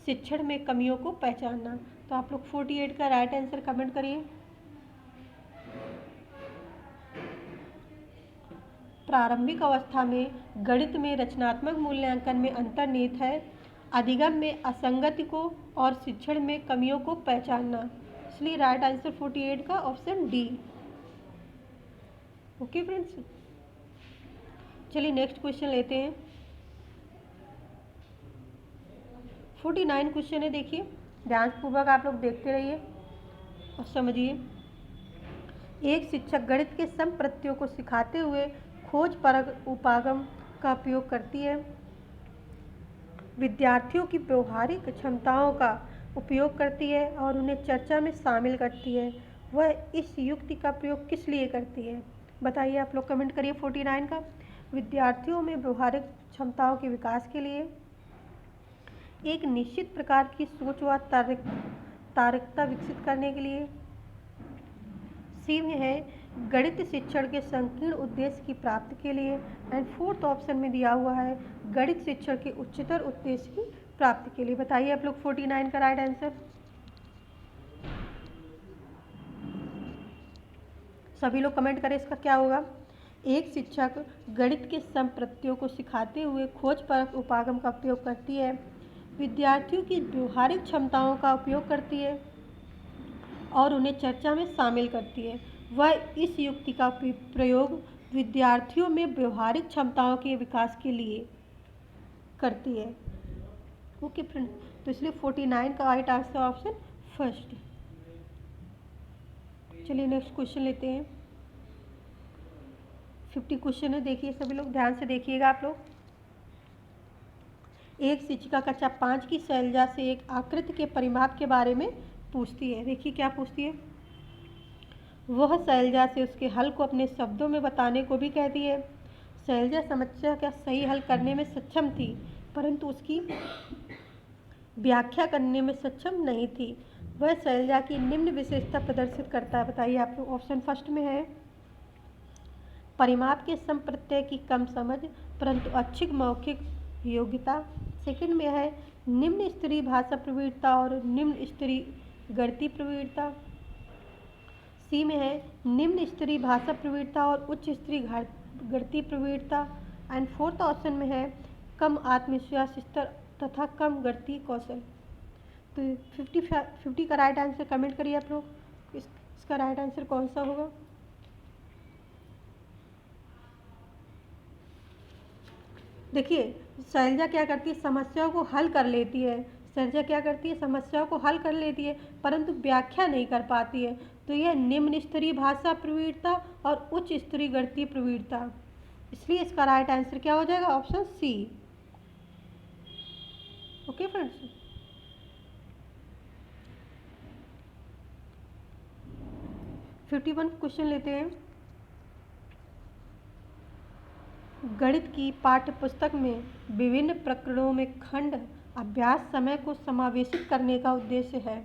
शिक्षण में कमियों को पहचानना। तो आप लोग 48 का राइट आंसर कमेंट करिए। प्रारंभिक अवस्था में गणित में रचनात्मक मूल्यांकन में अंतर्निहित है, अधिगम में असंगति को और शिक्षण में कमियों को पहचानना, इसलिए राइट आंसर 48 का ऑप्शन डी। ओके फ्रेंड्स, चलिए नेक्स्ट क्वेश्चन लेते हैं। 49 क्वेश्चन है, देखिए ध्यानपूर्वक आप लोग देखते रहिए और समझिए। एक शिक्षक गणित के सम प्रत्ययों को सिखाते हुए खोज परक उपागम का उपयोग करती है, विद्यार्थियों की व्यवहारिक क्षमताओं का उपयोग करती है और उन्हें चर्चा में शामिल करती है। वह इस युक्ति का प्रयोग किस लिए करती है? बताइए, आप लोग कमेंट करिए। 49 का विद्यार्थियों में व्यवहारिक क्षमताओं के विकास के लिए, एक निश्चित प्रकार की सोच व तार्किकता विकसित करने के लिए, सी में है गणित शिक्षण के संकीर्ण उद्देश्य की प्राप्ति के लिए, एंड फोर्थ ऑप्शन में दिया हुआ है गणित शिक्षण के उच्चतर उद्देश्य की प्राप्ति के लिए। बताइए आप लोग 49 का राइट आंसर। सभी लोग कमेंट करें इसका क्या होगा। एक शिक्षक गणित के सम प्रत्ययों को सिखाते हुए खोज परक उपागम का उपयोग करती है, विद्यार्थियों की व्यवहारिक क्षमताओं का उपयोग करती है और उन्हें चर्चा में शामिल करती है। वह इस युक्ति का प्रयोग विद्यार्थियों में व्यवहारिक क्षमताओं के विकास के लिए करती है। ओके फ्रेंड, तो इसलिए 49 का राइट आंसर ऑप्शन फर्स्ट। चलिए नेक्स्ट क्वेश्चन लेते हैं। 50 क्वेश्चन है, देखिए सभी लोग ध्यान से देखिएगा आप लोग। एक शिक्षिका कक्षा 5 की शैलजा से एक आकृति के परिमाप के बारे में पूछती है। देखिए क्या पूछती है। वह शैलजा से उसके हल को अपने शब्दों में बताने को भी कहती है। शैलजा समस्या का सही हल करने में सक्षम थी, परंतु उसकी व्याख्या करने में सक्षम नहीं थी। वह शैलजा की निम्न विशेषता प्रदर्शित करता है। बताइए आप लोग। ऑप्शन फर्स्ट में है परिमाप के सम प्रत्यय की कम समझ परंतु अच्छी मौखिक योग्यता, सेकंड में है निम्न स्तरीय भाषा प्रवीणता और निम्न स्तरीय गणितीय प्रवीणता, सी में है निम्न स्तरीय भाषा प्रवीणता और उच्च स्तरीय गणितीय प्रवीणता, एंड फोर्थ ऑप्शन में है कम आत्मविश्वास स्तर तथा कम गणितीय कौशल। तो 50 का राइट आंसर कमेंट करिए आप लोग। इसका राइट आंसर कौन सा होगा। देखिए शैलजा क्या करती है, समस्याओं को हल कर लेती है। शैलजा क्या करती है, समस्याओं को हल कर लेती है परंतु व्याख्या नहीं कर पाती है। तो यह निम्न स्तरीय भाषा प्रवीणता और उच्च स्तरीय गणितीय प्रवीणता, इसलिए इसका राइट आंसर क्या हो जाएगा, option C. Okay friends, fifty 51 question लेते हैं। गणित की पाठ्य पुस्तक में विभिन्न प्रकरणों में खंड अभ्यास समय को समावेशित करने का उद्देश्य है।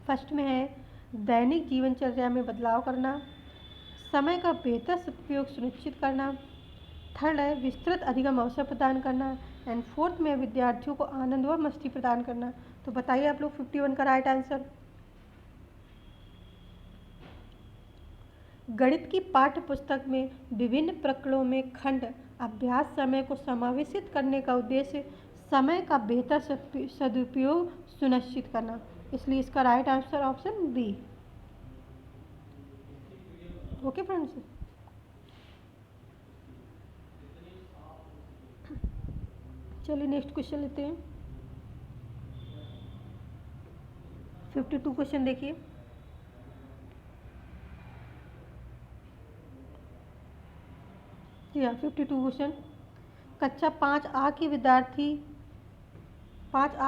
फर्स्ट में है दैनिक जीवनचर्या में बदलाव करना, समय का बेहतर सदुपयोग सुनिश्चित करना, थर्ड है विस्तृत अधिगम अवसर प्रदान करना, एंड फोर्थ में विद्यार्थियों को आनंद व मस्ती प्रदान करना। तो बताइए आप लोग 51 का राइट आंसर। गणित की पाठ्य पुस्तक में विभिन्न प्रकरणों में खंड अभ्यास समय को समावेशित करने का उद्देश्य समय का बेहतर सदुपयोग सुनिश्चित करना, इसलिए इसका right answer option B. Okay friends, चलिए नेक्स्ट क्वेश्चन लेते हैं। 52 क्वेश्चन देखिए। या 52 क्वेश्चन, कक्षा 5A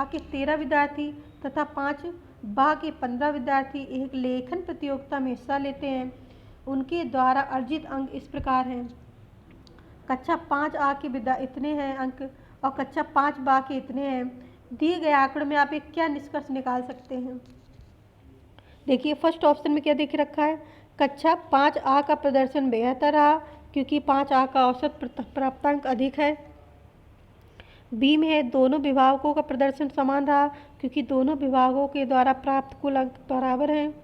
के 13 विद्यार्थी तथा 5 बा के 15 विद्यार्थी एक लेखन प्रतियोगिता में हिस्सा लेते हैं। उनके द्वारा अर्जित अंक इस प्रकार हैं। कक्षा 5 आ के विद्या इतने हैं अंक और कक्षा 5 बा के इतने हैं। दिए गए आंकड़ों में आप एक क्या निष्कर्ष निकाल सकते हैं? देखिए फर्स्ट ऑप्शन में क्या देख रखा है, कक्षा 5 आ का प्रदर्शन बेहतर रहा क्योंकि 5 आ का औसत प्राप्तांक अधिक है। बी में है दोनों विभागों का प्रदर्शन समान रहा क्योंकि दोनों विभागों के द्वारा प्राप्त कुल अंक बराबर हैं।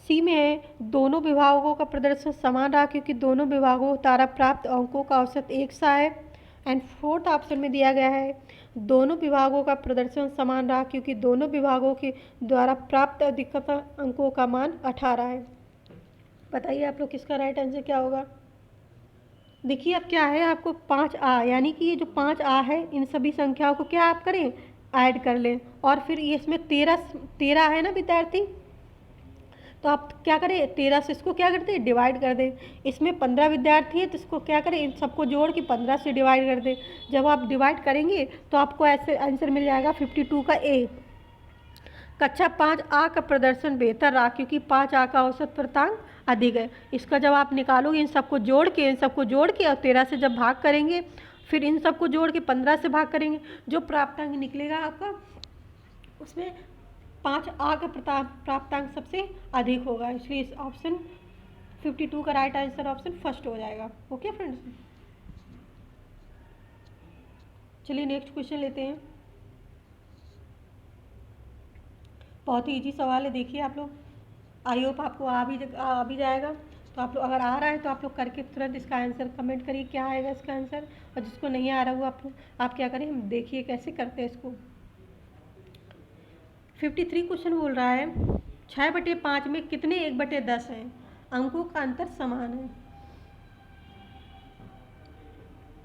सी में है दोनों विभागों का प्रदर्शन समान रहा क्योंकि दोनों विभागों द्वारा प्राप्त अंकों का औसत एक सा है। एंड फोर्थ ऑप्शन में दिया गया है दोनों विभागों का प्रदर्शन समान रहा क्योंकि दोनों विभागों के द्वारा प्राप्त अधिकतम अंकों का मान 18 है। बताइए आप लोग किसका राइट आंसर क्या होगा? देखिए अब क्या है, आपको 5 आ यानी कि ये जो 5 आ है इन सभी संख्याओं को क्या आप करें, ऐड कर लें और फिर ये इसमें 13 है ना विद्यार्थी, तो आप क्या करें 13 से इसको क्या करते हैं डिवाइड कर दें। इसमें 15 विद्यार्थी हैं तो इसको क्या करें इन सबको जोड़ के 15 से डिवाइड कर दें। जब आप डिवाइड करेंगे तो आपको ऐसे आंसर मिल जाएगा 52 का ए। कक्षा 5 आ का प्रदर्शन बेहतर रहा क्योंकि 5 आ का औसत प्राप्तांक अधिक है। इसका जब आप निकालोगे इन सबको जोड़ के और 13 से जब भाग करेंगे फिर इन सबको जोड़ के 15 से भाग करेंगे, जो प्राप्तांक निकलेगा आपका उसमें 5 आ का प्राप्तांक सबसे अधिक होगा, इसलिए इस ऑप्शन 52 का राइट आंसर ऑप्शन फर्स्ट हो जाएगा। ओके फ्रेंड्स, चलिए नेक्स्ट क्वेश्चन लेते हैं। बहुत ही इजी सवाल है, देखिए आप लोग, आई होप आपको आ भी जाएगा। तो आप लोग अगर आ रहा है तो आप लोग करके तुरंत इसका आंसर कमेंट करिए क्या आएगा इसका आंसर, और जिसको नहीं आ रहा वो आप क्या करें, हम देखिए कैसे करते हैं इसको। 53 क्वेश्चन बोल रहा है 6/5 में कितने 1/10 हैं? अंकों का अंतर समान है।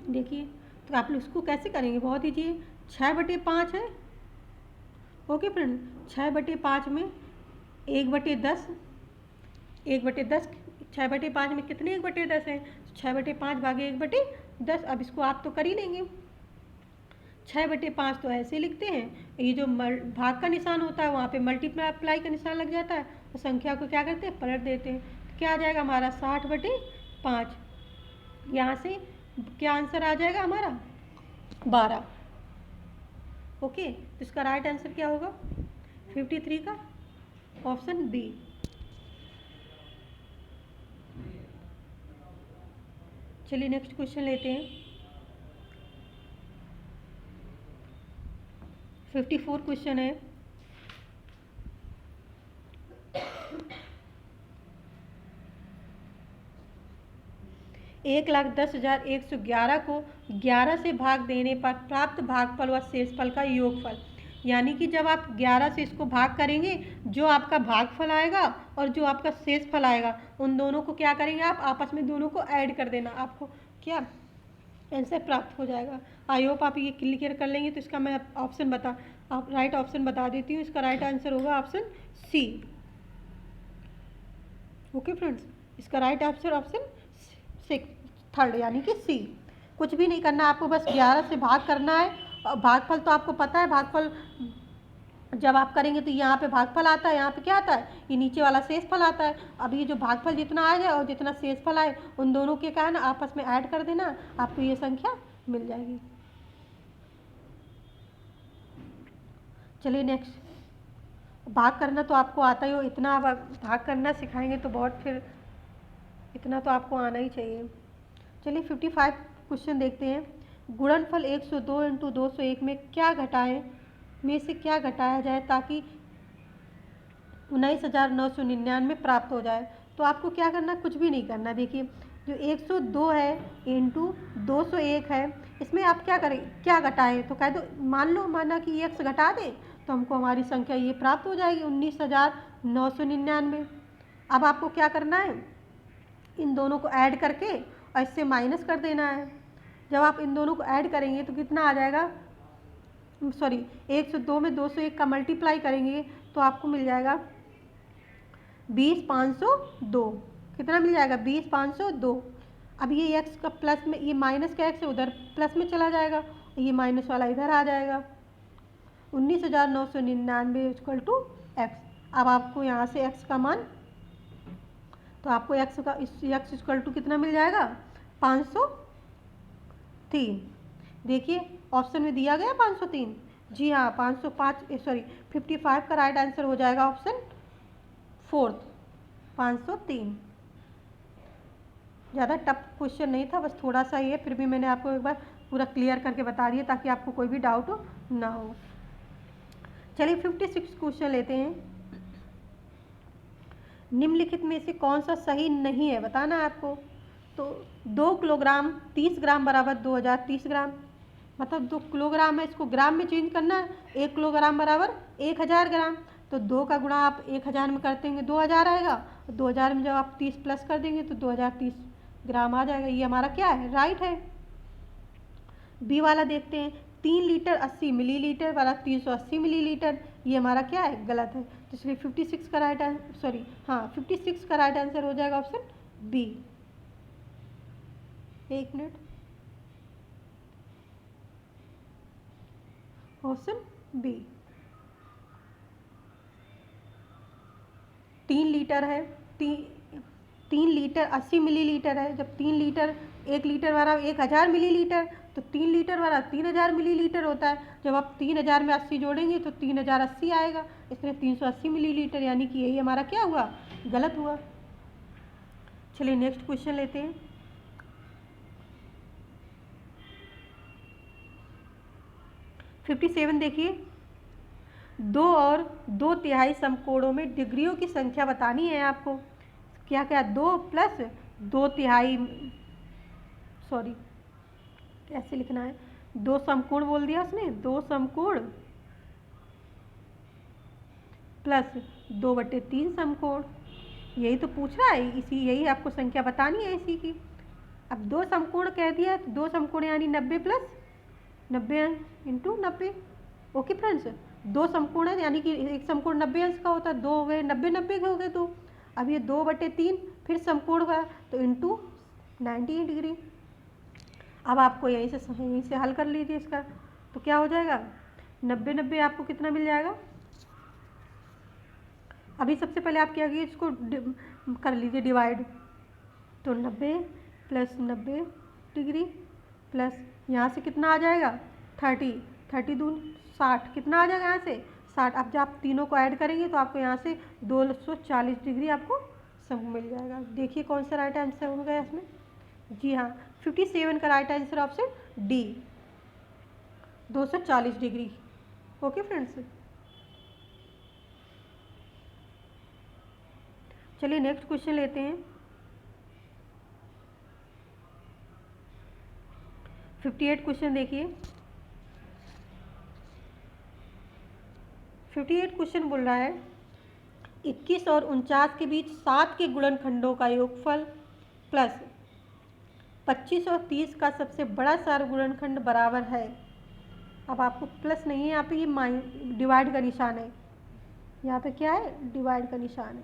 देखिए तो आप लोग इसको कैसे करेंगे, बहुत ईजी है। 6/5 है, ओके फ्रेंड, 6/5 में 1/10, 6/5 में कितने 1/10 हैं? 6/5 भागे 1/10। अब इसको आप तो कर ही लेंगे। 6/5 तो ऐसे लिखते हैं, ये जो भाग का निशान होता है वहाँ पे मल्टीप्लाई का निशान लग जाता है और संख्या को क्या करते हैं पलट देते हैं। तो क्या आ जाएगा हमारा 60/5। यहाँ से क्या आंसर आ जाएगा हमारा 12। ओके, तो इसका राइट आंसर क्या होगा 53 का ऑप्शन बी। चलिए नेक्स्ट क्वेश्चन लेते हैं। 54 क्वेश्चन है। एक 1,10,111 को 11 से भाग देने पर प्राप्त भागफल व शेषफल का योगफल, यानी कि जब आप 11 से इसको भाग करेंगे जो आपका भागफल आएगा और जो आपका शेषफल आएगा उन दोनों को क्या करेंगे आप आपस में दोनों को ऐड कर देना, आपको क्या आंसर प्राप्त हो जाएगा। आई होप आप ये क्लियर कर लेंगे। तो इसका मैं ऑप्शन राइट ऑप्शन बता देती हूँ। इसका राइट आंसर होगा ऑप्शन सी। ओके फ्रेंड्स, इसका राइट आंसर ऑप्शन थर्ड यानी कि सी। कुछ भी नहीं करना, आपको बस 11 से भाग करना है। और भागफल तो आपको पता है, भागफल जब आप करेंगे तो यहाँ पे भागफल आता है, यहाँ पे क्या आता है, ये नीचे वाला शेषफल आता है। अब ये जो भागफल जितना आ जाए और जितना शेषफल आए उन दोनों के क्या है ना आपस में ऐड कर देना, आपको ये संख्या मिल जाएगी। चलिए नेक्स्ट, भाग करना तो आपको आता ही हो, इतना भाग करना सिखाएंगे तो बहुत, फिर इतना तो आपको आना ही चाहिए। चलिए 55 क्वेश्चन देखते हैं। गुणनफल 102 × 201 में क्या घटाएं में से क्या घटाया जाए ताकि 19,999 प्राप्त हो जाए। तो आपको क्या करना, कुछ भी नहीं करना। देखिए जो 102 है इंटू 201 है, इसमें आप क्या करें, क्या घटाएं, तो कह दो माना कि x घटा दें तो हमको हमारी संख्या ये प्राप्त हो जाएगी 19,999। अब आपको क्या करना है, इन दोनों को ऐड करके और इससे माइनस कर देना है। जब आप इन दोनों को ऐड करेंगे तो कितना आ जाएगा, सॉरी 102 में 201 का मल्टीप्लाई करेंगे तो आपको मिल जाएगा 20,502। कितना मिल जाएगा 20,502। अब ये x का प्लस में, ये माइनस का x है उधर प्लस में चला जाएगा, ये माइनस वाला इधर आ जाएगा। 19,999 इक्वल टू एक्स। अब आपको यहाँ से एक्स का मान, तो आपको एक्स का एक्स इक्वल टू कितना मिल जाएगा, 503। देखिए ऑप्शन में दिया गया 503, जी हाँ 55 का राइट आंसर हो जाएगा ऑप्शन फोर्थ, 503। ज़्यादा टफ क्वेश्चन नहीं था, बस थोड़ा सा ही है, फिर भी मैंने आपको एक बार पूरा क्लियर करके बता दिया ताकि आपको कोई भी डाउट ना हो। चलिए 56 क्वेश्चन लेते हैं। निम्नलिखित में से कौन सा सही नहीं है बताना है आपको। तो 2 किलोग्राम 30 ग्राम बराबर 2030 ग्राम, मतलब 2 किलोग्राम है, इसको ग्राम में चेंज करना है। 1 किलोग्राम बराबर 1000 ग्राम, तो 2 का गुणा आप 1000 में करते हैं 2000 आएगा, 2000 में जब आप 30 प्लस कर देंगे तो 2030 ग्राम आ जाएगा। ये हमारा क्या है, राइट है। बी वाला देखते हैं, 3 लीटर 80 मिलीलीटर वाला 380 मिलीलीटर, ये हमारा क्या है, गलत है। तो इसलिए 56 का राइट आंसर, सॉरी हाँ 56 का राइट आंसर हो जाएगा ऑप्शन बी। एक मिनट, ऑप्शन बी। 3 लीटर है, 3 लीटर 80 मिलीलीटर है। जब 3 लीटर, 1 लीटर वाला 1000 मिलीलीटर, तो 3 लीटर वाला 3000 मिलीलीटर होता है। जब आप 3000 में 80 जोड़ेंगे तो 3080 आएगा, इसलिए 380 मिलीलीटर, यानी कि यही हमारा क्या हुआ, गलत हुआ। चलिए नेक्स्ट क्वेश्चन लेते हैं। फिफ्टी 57 देखिए, 2 और 2/3 समकोणों में डिग्रियों की संख्या बतानी है आपको। क्या क्या, 2 प्लस 2/3, सॉरी कैसे लिखना है, 2 समकोण बोल दिया उसने, 2 समकोण प्लस 2/3 समकोण, यही तो पूछ रहा है, यही आपको संख्या बतानी है इसी की। अब 2 समकोण कह दिया तो 2 समकोण यानी 90 प्लस 90 इंटू 90। ओके फ्रेंड्स, 2 समकोण है यानी कि एक समकोण 90 अंश का होता है, 2 हो गए 90 के हो गए। तो अब ये 2/3 फिर समकोण का, तो इंटू 90 डिग्री। अब आपको यहीं से हल कर लीजिए इसका, तो क्या हो जाएगा, 90 आपको कितना मिल जाएगा। अभी सबसे पहले आप क्या कीजिए, इसको कर लीजिए डिवाइड, तो 90 प्लस 90 डिग्री प्लस यहाँ से कितना आ जाएगा 30 दून 60, कितना आ जाएगा यहाँ से 60। अब जब आप तीनों को ऐड करेंगे तो आपको यहाँ से 240 डिग्री आपको सब मिल जाएगा। देखिए कौन सा राइट आंसर हो गया इसमें, जी हाँ 57 का right answer option D, 240 degree. Okay friends, चलिए नेक्स्ट क्वेश्चन लेते हैं। 58 क्वेश्चन देखिए। 58 क्वेश्चन बोल रहा है 21 और 49 के बीच 7 के गुणनखंडों का योगफल प्लस 25 और 30 का सबसे बड़ा सार गुणनखंड बराबर है। अब आपको प्लस नहीं है, यहाँ पे ये डिवाइड का निशान है, यहाँ पे क्या है, डिवाइड का निशान है।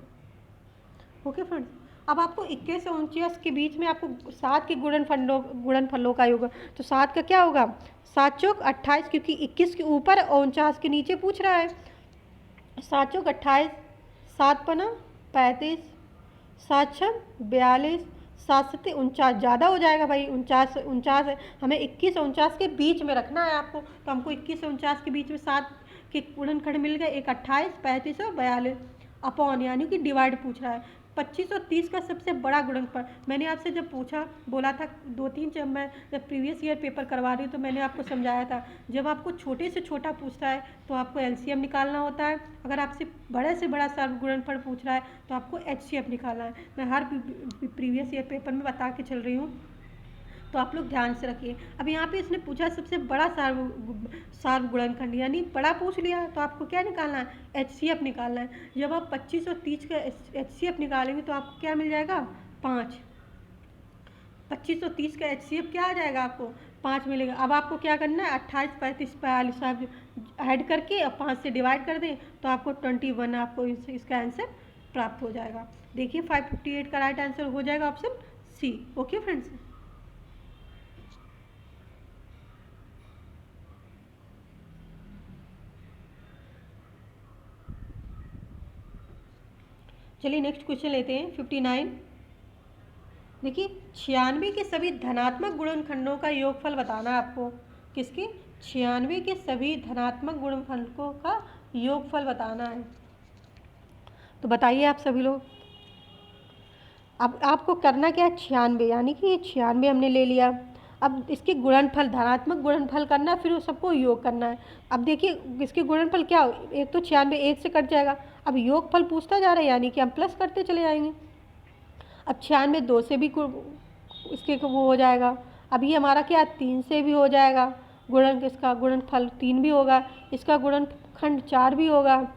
ओके फ्रेंड्स, अब आपको 21 और 49 के बीच में आपको 7 के गुणनफलों का योग, तो 7 का क्या होगा, 7 चौक 28, क्योंकि 21 के ऊपर और 49 के नीचे पूछ रहा है। 7 चौक 28, 7 पना 35, 7 छम 42, 7 सत्ते 49, ज़्यादा हो जाएगा भाई, 49 हमें 21 और 49 के बीच में रखना है आपको। तो हमको 21 और 49 के बीच में 7 के गुणनखंड मिल गए, एक 28, 35 और 42 अपॉन, यानी कि डिवाइड पूछ रहा है। 25 और 30 का सबसे बड़ा गुणनफल, मैंने आपसे जब बोला था 2-3, जब मैं प्रीवियस ईयर पेपर करवा रही हूँ तो मैंने आपको समझाया था, जब आपको छोटे से छोटा पूछता है तो आपको एलसीएम निकालना होता है, अगर आपसे बड़े से बड़ा गुणनफल पूछ रहा है तो आपको एचसीएफ निकालना है। मैं हर प्रीवियस ईयर पेपर में बता के चल रही हूँ, तो आप लोग ध्यान से रखिए। अब यहाँ पे इसने पूछा सबसे बड़ा सार गुणनखंड, यानी बड़ा पूछ लिया, तो आपको क्या निकालना है, एचसीएफ निकालना है। जब आप 25 और 30 का एचसीएफ निकालेंगे तो आपको क्या मिल जाएगा, 5। 25 और 30 का एचसीएफ क्या आ जाएगा, आपको 5 मिलेगा। अब आपको क्या करना है, 28, 35, 42 आप ऐड करके और 5 से डिवाइड कर दें तो आपको 21 आपको इसका आंसर प्राप्त हो जाएगा। देखिए 558 का राइट आंसर हो जाएगा ऑप्शन सी। ओके फ्रेंड्स, चलिए नेक्स्ट क्वेश्चन लेते हैं 59। देखिए 96 के सभी धनात्मक गुणनखंडों का योगफल बताना है आपको। किसके? 96 के सभी धनात्मक गुणनखंडों का योगफल बताना है। तो बताइए आप सभी लोग। अब आपको करना क्या है? 96, यानी कि ये 96 हमने ले लिया। अब इसके गुणनफल, धनात्मक गुणनफल करना है, फिर उस सबको योग करना है। अब देखिए इसके गुणनफल क्या हो, एक तो 96 एक से कट जाएगा। अब योगफल पूछता जा रहा है, यानी कि हम प्लस करते चले जाएंगे। अब 96 2 से भी इसके वो हो जाएगा। अब ये हमारा क्या, 3 से भी हो जाएगा। इसका गुणनफल 3 भी होगा, इसका गुणनखंड 4 भी होगा,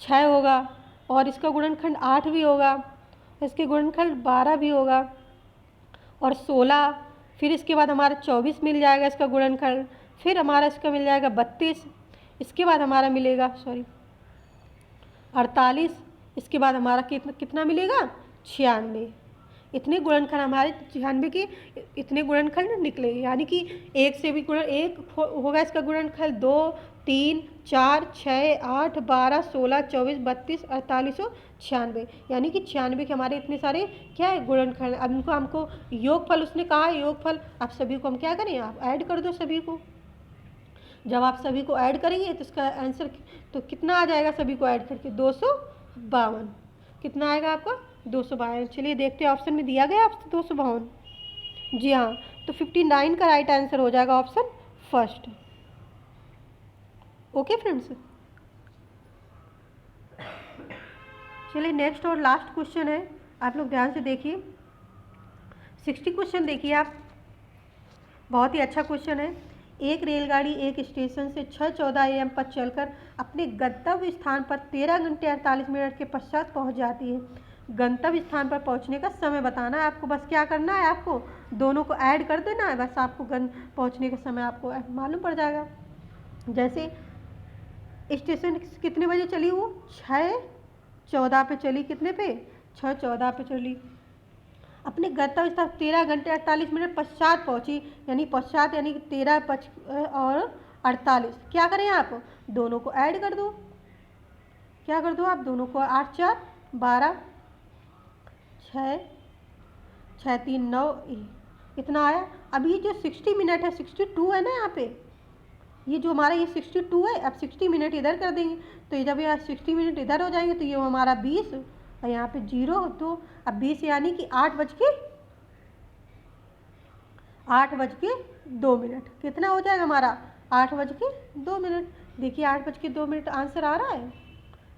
6 होगा, और इसका गुणनखंड 8 भी होगा, इसके गुणनखंड 12 भी होगा, और 16। फिर इसके बाद हमारा 24 मिल जाएगा इसका गुणनखंड। फिर हमारा इसका मिल जाएगा 32। इसके बाद हमारा मिलेगा 48। इसके बाद हमारा कितना मिलेगा? 96। इतने गुणनखंड हमारे 96 के इतने गुणनखंड निकले, यानी कि एक से भी एक होगा इसका गुणनखंड, 2 3 4 6 8 12 16 24 32 48 और 96, यानी कि 96 के हमारे इतने सारे क्या है, गुणनखंड। अब इनको हमको योगफल, उसने कहा है योगफल, आप सभी को हम क्या करें, आप ऐड कर दो सभी को। जब आप सभी को ऐड करेंगे तो इसका आंसर तो कितना आ जाएगा, सभी को ऐड करके 252। कितना आएगा आपका? 252। चलिए देखते हैं, ऑप्शन में दिया गया आपसे 252। जी हाँ, तो 59 का राइट आंसर हो जाएगा ऑप्शन फर्स्ट। ओके फ्रेंड्स, चलिए नेक्स्ट और लास्ट क्वेश्चन है, आप लोग ध्यान से देखिए। 60 क्वेश्चन देखिए आप, बहुत ही अच्छा क्वेश्चन है। एक रेलगाड़ी एक स्टेशन से 6:14 AM पर चलकर अपने गंतव्य स्थान पर 13 घंटे 48 मिनट के पश्चात पहुंच जाती है। गंतव्य स्थान पर पहुंचने का समय बताना है आपको। बस क्या करना है आपको, दोनों को ऐड कर देना है, बस आपको पहुंचने का समय आपको मालूम पड़ जाएगा। जैसे स्टेशन कितने बजे चली, वो 6:14 पे चली, कितने पे, 6:14 पे चली। अपने गंतव्य स्थान 13 घंटे 48 मिनट पश्चात पहुंची, यानी पश्चात यानी कि 13 और 48। क्या करें आप, दोनों को ऐड कर दो। क्या कर दो आप, दोनों को, 8 4 12, 6 6 3 9, इतना आया। अब ये जो 60 मिनट है, 62 है ना यहाँ पे, ये जो हमारा ये 62 है। अब 60 मिनट इधर कर देंगे, तो ये जब यहाँ 60 मिनट इधर हो जाएंगे तो ये हमारा 20 और यहाँ पे 0। तो अब 20 यानी कि 8:02। कितना हो जाएगा हमारा, 8:02। देखिए 8:02 आंसर आ रहा है।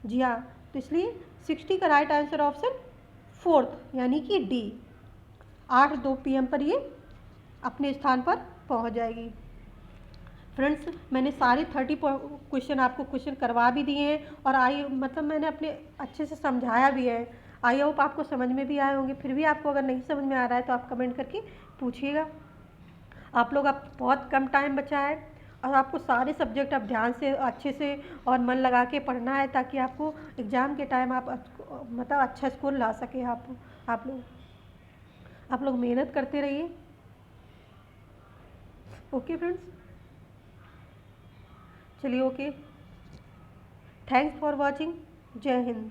जी हाँ, तो इसलिए 60 का राइट आंसर ऑप्शन फोर्थ, यानी कि डी, 8:02 PM पर ये अपने स्थान पर पहुँच जाएगी। फ्रेंड्स, मैंने सारे 30 क्वेश्चन आपको क्वेश्चन करवा भी दिए हैं, और मतलब मैंने अपने अच्छे से समझाया भी है। आई होप आपको समझ में भी आए होंगे। फिर भी आपको अगर नहीं समझ में आ रहा है तो आप कमेंट करके पूछिएगा। आप लोग, आप बहुत कम टाइम बचा है, और आपको सारे सब्जेक्ट आप ध्यान से अच्छे से और मन लगा के पढ़ना है, ताकि आपको एग्ज़ाम के टाइम आप मतलब अच्छा स्कोर ला सके। आप लोग मेहनत करते रहिए। ओके फ्रेंड्स, चलिए ओके, थैंक्स फॉर वॉचिंग। जय हिंद।